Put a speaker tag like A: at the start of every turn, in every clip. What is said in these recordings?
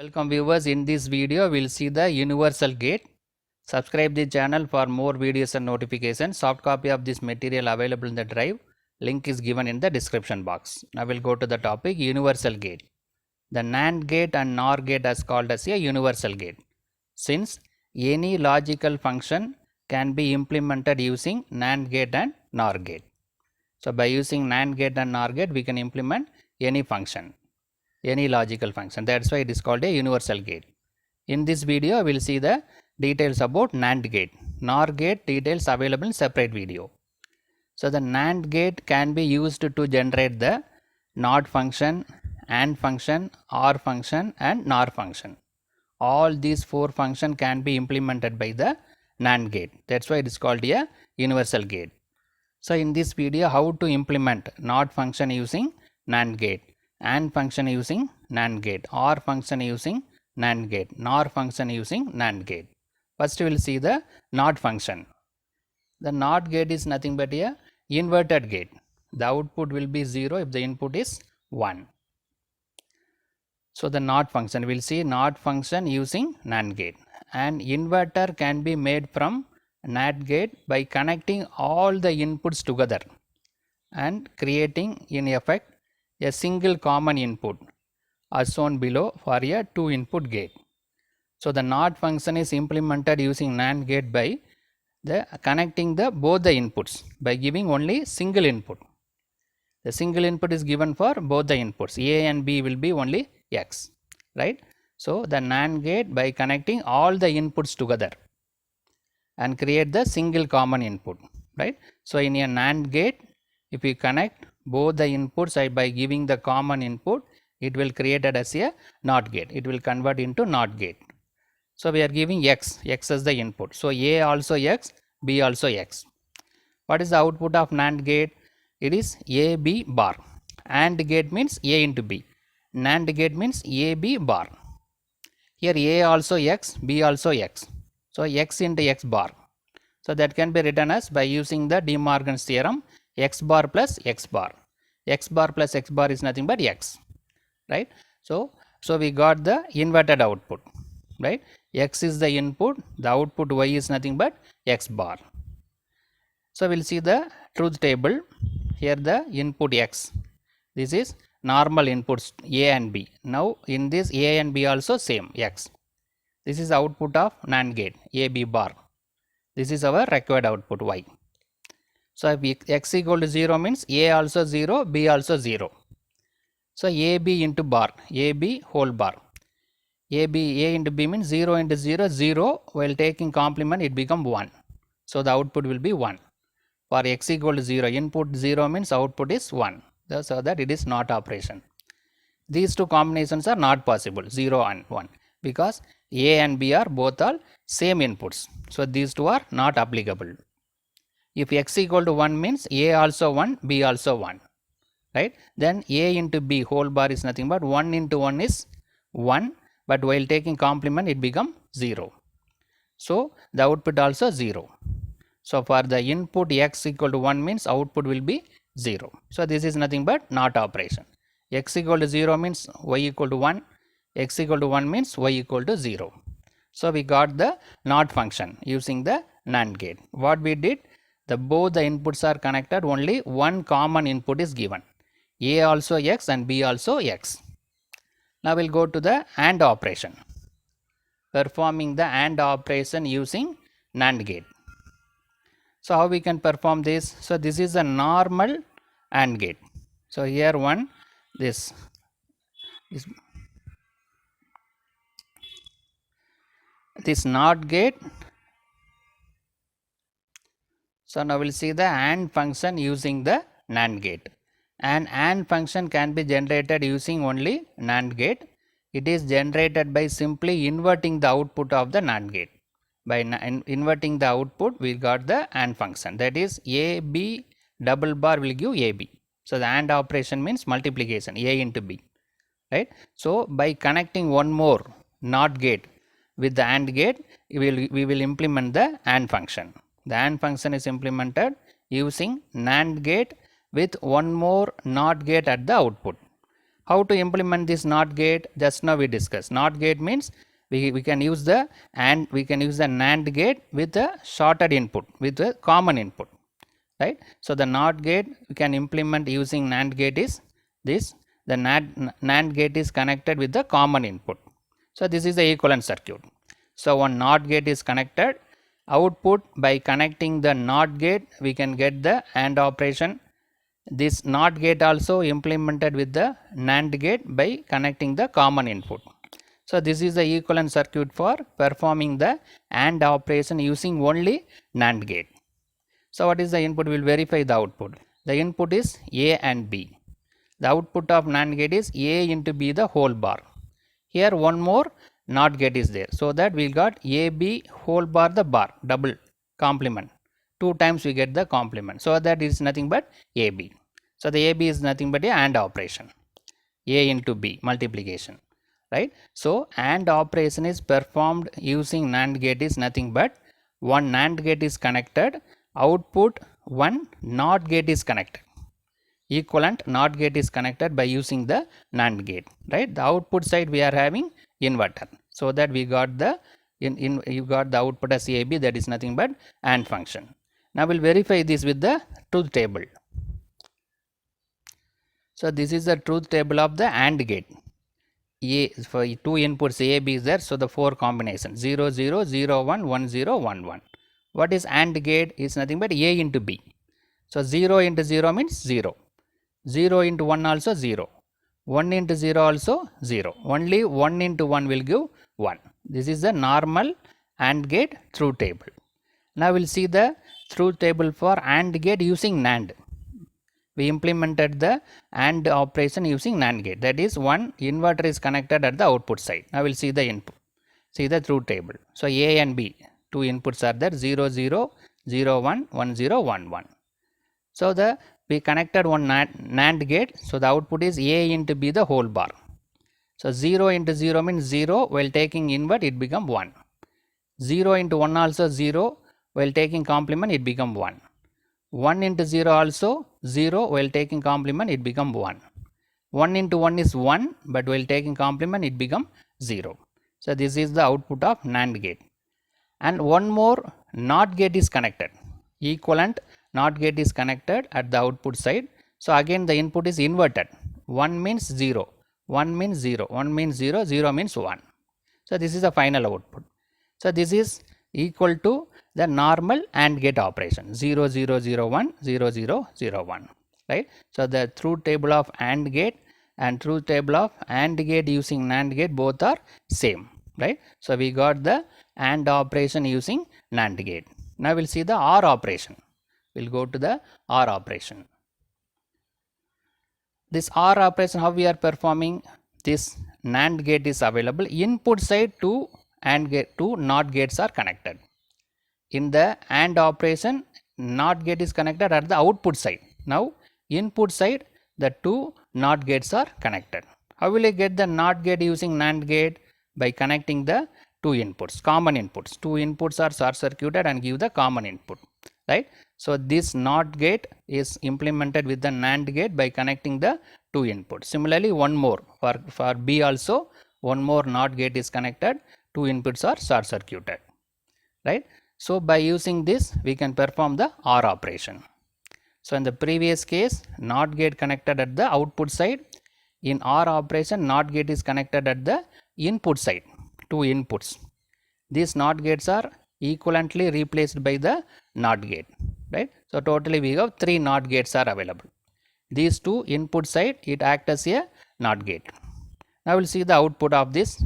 A: Welcome viewers, in this video we will see the universal gate. Subscribe the channel for more videos and notifications. Soft copy of this material available in the drive. Link is given in the description box. Now we will go to the topic universal gate. The NAND gate and NOR gate is called as a universal gate, since any logical function can be implemented using NAND gate and NOR gate. So by using NAND gate and NOR gate we can implement any function, any logical function. That's why it is called a universal gate. In this video we will see the details about NAND gate. NOR gate details available in separate video. So the NAND gate can be used to generate the NOT function, AND function, OR function and NOR function. All these four functions can be implemented by the NAND gate. That's why it is called a universal gate. So in this video, how to implement NOT function using NAND gate, AND function using NAND gate, OR function using NAND gate, NOR function using NAND gate. First we will see the NOT function. The NOT gate is nothing but a inverted gate. The output will be 0 if the input is 1. So the NOT function, we will see NOT function using NAND gate. An inverter can be made from NAND gate by connecting all the inputs together and creating in effect a single common input as shown below for a 2-input gate. So the NOT function is implemented using NAND gate by connecting both the inputs by giving only single input. The single input is given for both the inputs. A and B will be only X, right? So the NAND gate by connecting all the inputs together and create the single common input, right? So in a NAND gate, if we connect both the inputs by giving the common input, it will create it as a NOT gate. It will convert into NOT gate. So we are giving X as the input. So A also X, B also X. What is the output of NAND gate? It is A, B bar. AND gate means A into B. NAND gate means A, B bar. Here A also X, B also X. So X into X bar. So that can be written as by using the De Morgan's theorem, X bar plus X bar. X bar plus X bar is nothing but X, right? So we got the inverted output, right? X is the input, the output Y is nothing but X bar. So we'll see the truth table. Here the input X. This is normal inputs A and B. Now in this A and B also same X. This is output of NAND gate A, B bar. This is our required output Y. So if X equal to 0 means A also 0, B also 0. So AB into bar, AB whole bar. A into B means 0 into 0, 0. While taking complement it become 1. So the output will be 1. For X equal to 0, input 0 means output is 1. So that it is NOT operation. These two combinations are not possible, 0 and 1, because A and B are both all same inputs. So these two are not applicable. If X equal to 1 means A also 1, B also 1, right? Then A into B whole bar is nothing but 1 into 1 is 1, but while taking complement it become 0. So the output also 0. So for the input X equal to 1 means output will be 0. So this is nothing but NOT operation. X equal to 0 means Y equal to 1. X equal to 1 means Y equal to 0. So we got the NOT function using the NAND gate. What we did, both the inputs are connected, only one common input is given. A also X and B also X. Now we'll go to the AND operation. Performing the AND operation using NAND gate. So how we can perform this? So this is a normal AND gate. So here this NOT gate. So now we'll see the AND function using the NAND gate. An AND function can be generated using only NAND gate. It is generated by simply inverting the output of the NAND gate. By inverting the output, we got the AND function. That is AB double bar will give AB. So the AND operation means multiplication, A into B, right? So by connecting one more NOT gate with the AND gate, we will implement the AND function. The AND function is implemented using NAND gate with one more NOT gate at the output. How to implement this NOT gate? Just now we discussed. NOT gate means we can use the NAND gate with a shorted input, with a common input, right? So the NOT gate we can implement using NAND gate is this. The NAND gate is connected with the common input. So this is the equivalent circuit. So one NOT gate is connected. Output, by connecting the NOT gate we can get the AND operation. This NOT gate also implemented with the NAND gate by connecting the common input. So this is the equivalent circuit for performing the AND operation using only NAND gate. So what is the input? We will verify the output. The input is A and B. The output of NAND gate is A into B the whole bar. Here one more NOT gate is there. So that we got AB whole bar the bar, double complement. 2 times we get the complement. So that is nothing but AB. So the AB is nothing but a AND operation. A into B multiplication. Right. So AND operation is performed using NAND gate is nothing but one NAND gate is connected, output one NOT gate is connected. Equivalent NOT gate is connected by using the NAND gate, right? The output side we are having inverter, so that we got the you got the output as AB, that is nothing but AND function. Now we'll verify this with the truth table. So this is the truth table of the AND gate. A for 2 inputs A, B is there, so the 4 combinations 0 0 0 1 1 0 1 1. What is AND gate? Is nothing but A into B. So 0 into 0 means 0. 0 into 1 also 0. 1 into 0 also 0. Only 1 into 1 will give 1. This is the normal AND gate truth table. Now we'll see the truth table for AND gate using NAND. We implemented the AND operation using NAND gate. That is, one inverter is connected at the output side. Now we'll see the input. See the truth table. So A and B, 2 inputs are there, 0 0 0 1 1 0 1 1. So we connected one NAND gate. So the output is A into B the whole bar. So 0 into 0 means 0. While taking invert it become 1. 0 into 1 also 0. While taking complement it become 1. 1 into 0 also 0. While taking complement it become 1. 1 into 1 is 1, but while taking complement it become 0. So this is the output of NAND gate. And one more NOT gate is connected. Equivalent NOT gate is connected at the output side. So again the input is inverted. 1 means 0, 1 means 0, 1 means 0, 0 means 1. So this is the final output. So this is equal to the normal AND gate operation 0 0 0 1 0 0 0 1, right? So the truth table of AND gate and truth table of AND gate using NAND gate both are same, right? So we got the AND operation using NAND gate. Now we'll see the OR operation. We'll go to the OR operation. This OR operation, how we are performing? This NAND gate is available. Input side to AND gate, two NOT gates are connected. In the AND operation, NOT gate is connected at the output side. Now input side, the two NOT gates are connected. How will I get the NOT gate using NAND gate? By connecting the two inputs, common inputs. Two inputs are short circuited and give the common input, right? So this NOT gate is implemented with the NAND gate by connecting the two inputs. Similarly, one more for B also, one more NOT gate is connected. Two inputs are short circuited, right? So by using this we can perform the OR operation. So in the previous case, NOT gate connected at the output side. In OR operation, NOT gate is connected at the input side, two inputs. These NOT gates are equivalently replaced by the NOT gate, right? So totally we have 3 NOT gates are available. These two input side, it acts as a NOT gate. Now we'll see the output of this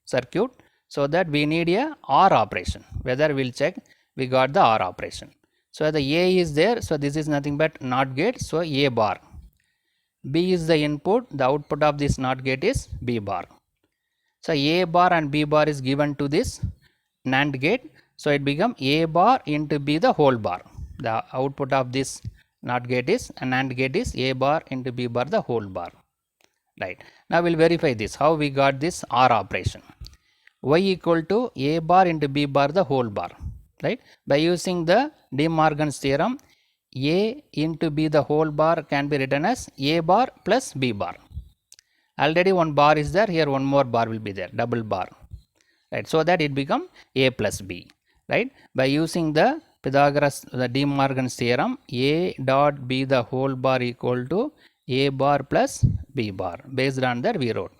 A: circuit. So that we need a OR operation. Whether we'll check, we got the OR operation. So the A is there. So this is nothing but NOT gate. So A bar. B is the input. The output of this NOT gate is B bar. So A bar and B bar is given to this NAND gate. So it become A bar into B the whole bar. The output of this NOT gate is, NAND gate is A bar into B bar the whole bar. Right. Now we'll verify this. How we got this OR operation? Y equal to A bar into B bar the whole bar, right? By using the De Morgan's theorem, A into B the whole bar can be written as A bar plus B bar. Already one bar is there, here one more bar will be there, double bar, right? So that it become a plus b, right? By using the Pythagoras, the De Morgan's theorem, a dot b the whole bar equal to a bar plus b bar. Based on that we wrote.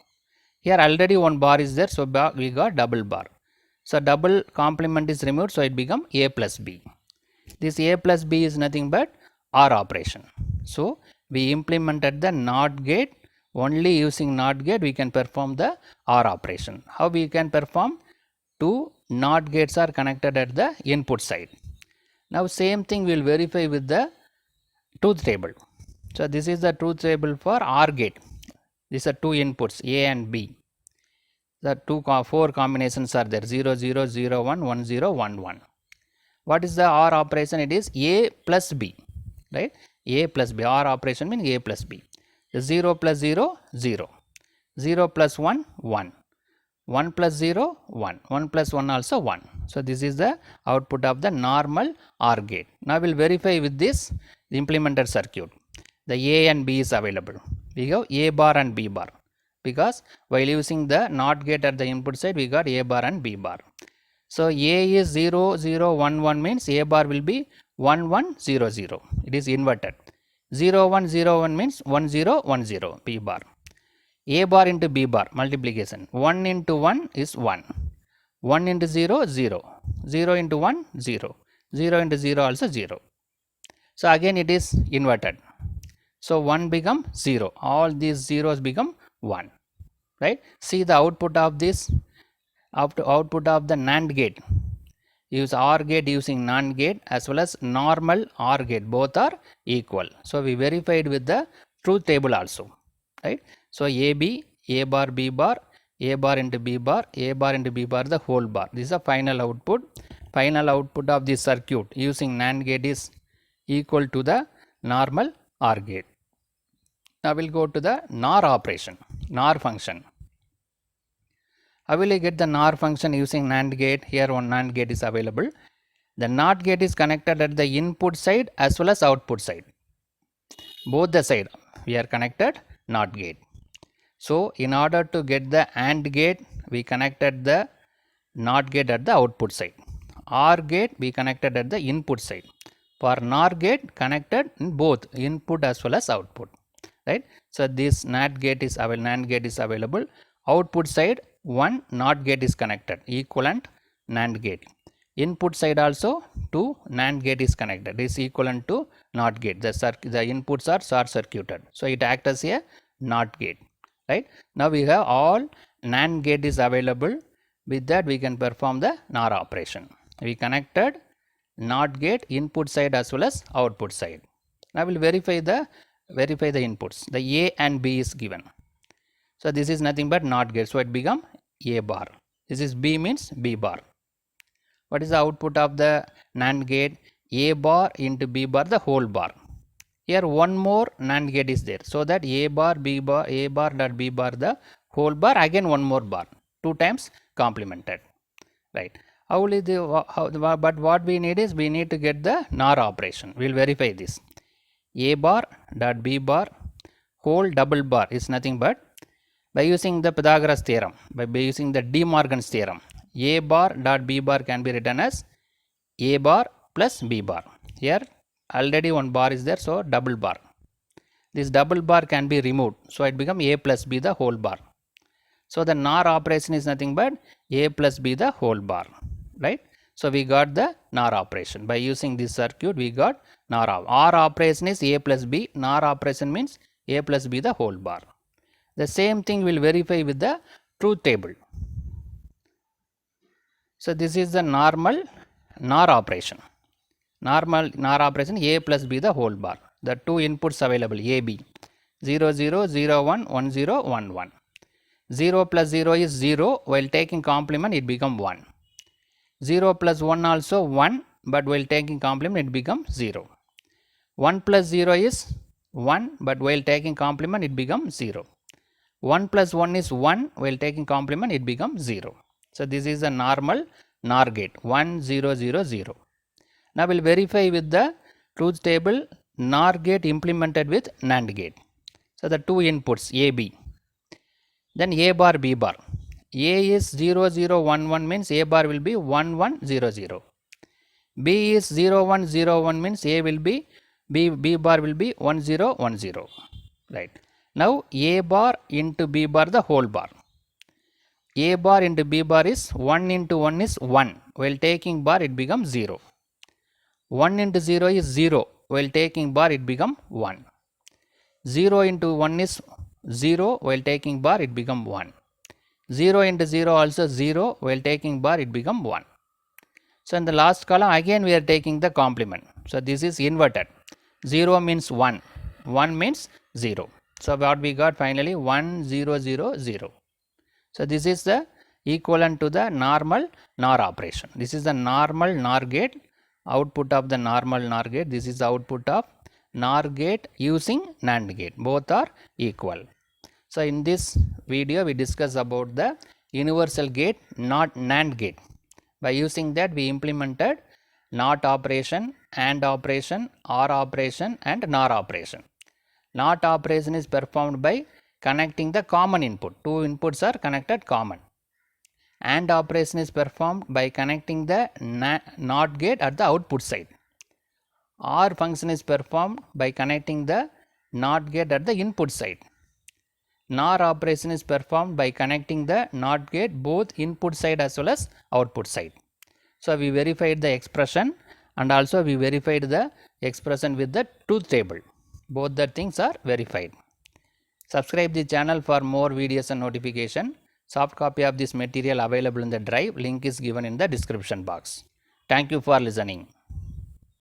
A: Here already one bar is there, so we got double bar. So double complement is removed, so it become a plus b. This a plus b is nothing but OR operation. So we implemented the NOT gate. Only using NOT gate we can perform the OR operation. How we can perform? Two NOT gates are connected at the input side. Now same thing we will verify with the truth table. So this is the truth table for OR gate. These are two inputs A and B. The four combinations are there, 0 0 0 1 1 0 1 1. What is the OR operation? It is A plus B, right? A plus B. OR operation means A plus B. The 0 plus 0 0, 0 plus 1 1, 1 plus 0 1, 1 plus 1 also 1. So this is the output of the normal OR gate. Now we will verify with this the implemented circuit. The A and B is available. We have A bar and B bar, because while using the NOT gate at the input side we got A bar and B bar. So A is 0 0 1 1 means A bar will be 1 1 0 0. It is inverted. 0 1 0 1 means 1 0 1 0 B bar. A bar into B bar multiplication. 1 into 1 is 1. 1 into 0 0. 0 into 1 0. 0 into 0 also 0. So again it is inverted. So 1 become 0. All these zeros become 1. Right? See the output of this. Output of the NAND gate. Use OR gate using NAND gate as well as normal OR gate. Both are equal. So we verified with the truth table also. Right? So AB, A bar, B bar, A bar into B bar, A bar into B bar the whole bar. This is the final output. Final output of this circuit using NAND gate is equal to the normal OR gate. Now we'll go to the NOR operation, NOR function. How will I get the NOR function using NAND gate? Here one NAND gate is available. The NOT gate is connected at the input side as well as output side. Both the side we are connected NOT gate. So in order to get the AND gate, we connected the NOT gate at the output side. OR gate we connected at the input side. For NOR gate connected in both input as well as output. Right? So this NAND gate is available. Output side one NOT gate is connected, equivalent NAND gate. Input side also two NAND gate is connected, is equivalent to NOT gate. The inputs are short circuited, so it acts as a NOT gate. Right? Now we have all NAND gate is available. With that we can perform the NOR operation. We connected NOT gate input side as well as output side. Now we will verify the inputs. The A and B is given. So this is nothing but NOT gate. So it become A bar. This is B means B bar. What is the output of the NAND gate? A bar into B bar the whole bar. Here one more NAND gate is there. So that A bar B bar A bar dot B bar the whole bar, again one more bar. 2 times complemented. Right. But what we need is we need to get the NOR operation. We will verify this. A bar dot B bar whole double bar is nothing but by using the Pythagoras theorem, by using the De Morgan's theorem, A bar dot B bar can be written as A bar plus B bar. Here already one bar is there, so double bar. This double bar can be removed, so it become A plus B the whole bar. So the NOR operation is nothing but A plus B the whole bar. Right? So we got the NOR operation. By using this circuit we got NOR. OR operation is A plus B, NOR operation means A plus B the whole bar. The same thing will verify with the truth table. So this is the normal NOR operation. Normal NOR operation A plus B the whole bar. The two inputs available A, B. 0 0 0 1 1 0 1 1. 0 plus 0 is 0. While taking complement it become 1. 0 plus 1 also 1, but while taking complement it becomes 0. 1 plus 0 is 1, but while taking complement it becomes 0. 1 plus 1 is 1, while taking complement it becomes 0. So this is a normal NOR gate 1 0 0 0. Now we will verify with the truth table NOR gate implemented with NAND gate. So the two inputs A, B. Then A bar, B bar. A is 0 0 1 1 means A bar will be 1 1 0 0. B is 0 1 0 1 means A will be B bar will be 1 0 1 0. Right. Now A bar into B bar the whole bar. A bar into B bar is 1 into 1 is 1. While taking bar it becomes 0. 1 into 0 is 0. While taking bar it becomes 1. 0 into 1 is 0. While taking bar it becomes 1. 0 into 0 also 0. While taking bar it becomes 1. So in the last column again we are taking the complement. So this is inverted. 0 means 1. 1 means 0. So what we got finally 1 0 0 0. So this is the equivalent to the normal NOR operation. This is the normal NOR gate, output of the normal NOR gate. This is the output of NOR gate using NAND gate. Both are equal. So in this video we discuss about the universal gate, not NAND gate. By using that we implemented NOT operation, AND operation, OR operation and NOR operation. NOT operation is performed by connecting the common input. Two inputs are connected common. AND operation is performed by connecting the NOT gate at the output side. OR function is performed by connecting the NOT gate at the input side. NOR operation is performed by connecting the NOT gate both input side as well as output side. So we verified the expression and also we verified the expression with the truth table. Both the things are verified. Subscribe the channel for more videos and notification. Soft copy of this material available in the drive. Link is given in the description box. Thank you for listening.